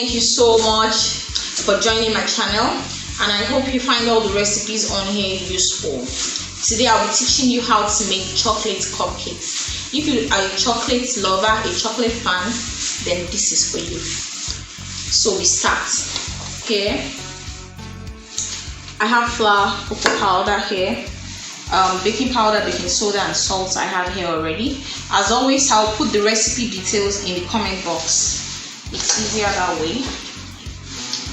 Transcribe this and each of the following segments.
Thank you so much for joining my channel, and I hope you find all the recipes on here useful. Today I'll be teaching you how to make chocolate cupcakes. If you are a chocolate lover, a chocolate fan, then this is for you. So we start. Here I have flour, cocoa powder here, baking powder, baking soda, and salt I have here already. As always, I'll put the recipe details in the comment box. It's easier that way.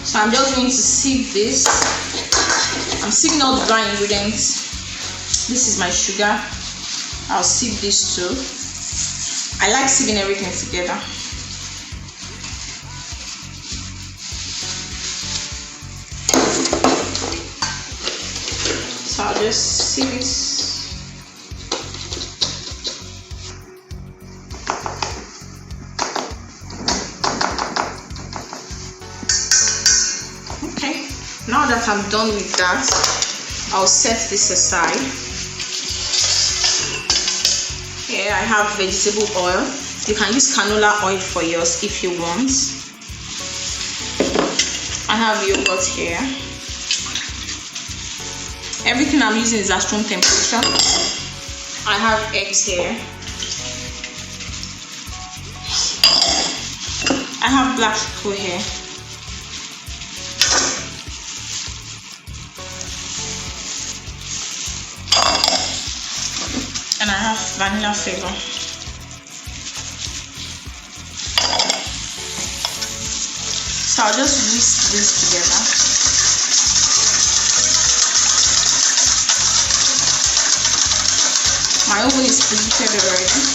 So I'm just going to sieve this. I'm sieving all the dry ingredients. This is my sugar. I'll sieve this too. I like sieving everything together. So I'll just sieve it. Now that I'm done with that, I'll set this aside. Here I have vegetable oil. You can use canola oil for yours if you want. I have yogurt here. Everything I'm using is at room temperature. I have eggs here. I have black cocoa here. And I have vanilla flavor. So I'll just whisk this together. My oven is preheated already.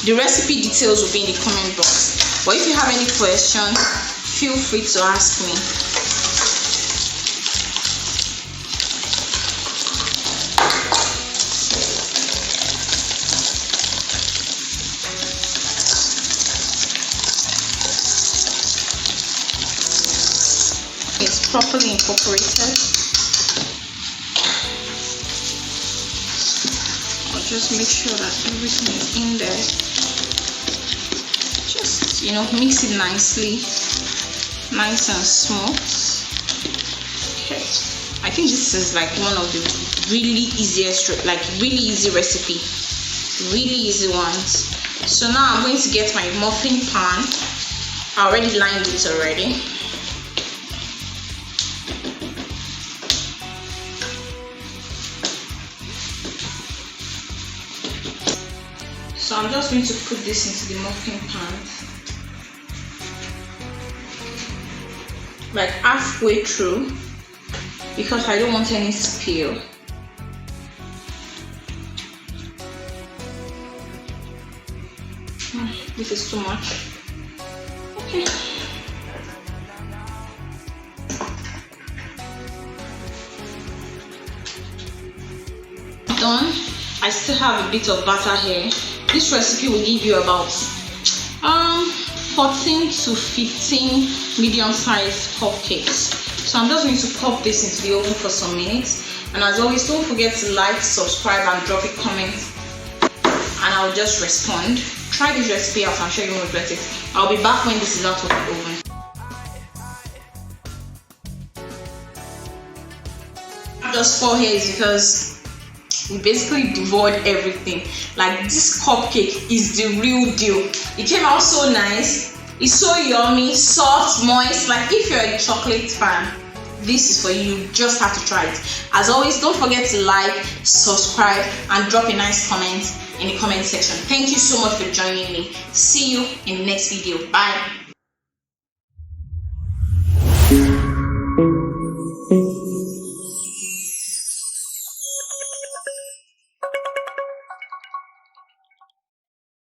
The recipe details will be in the comment box. But if you have any questions, feel free to ask me. It's properly incorporated. I'll just make sure that everything is in there. Just, mix it nicely, nice and smooth. Okay. I think this is like one of the really easiest, really easy recipe, really easy ones. So now I'm going to get my muffin pan. I already lined it already. So I'm just going to put this into the muffin pan, like halfway through, because I don't want any spill. This is too much. Okay. Done. I still have a bit of butter here. This recipe will give you about 14 to 15 medium-sized cupcakes. So I'm just going to pop this into the oven for some minutes. And as always, don't forget to like, subscribe, and drop a comment, and I'll just respond. Try this recipe out. I'm sure you won't regret it. I'll be back when this is out of the oven. Just 4 here is because we basically devoured everything. Like, this cupcake is the real deal. It came out so nice. It's so yummy, soft, moist. Like, if you're a chocolate fan, this is for you. You just have to try it. As always, don't forget to like, subscribe, and drop a nice comment in the comment section. Thank you so much for joining me. See you in the next video. Bye.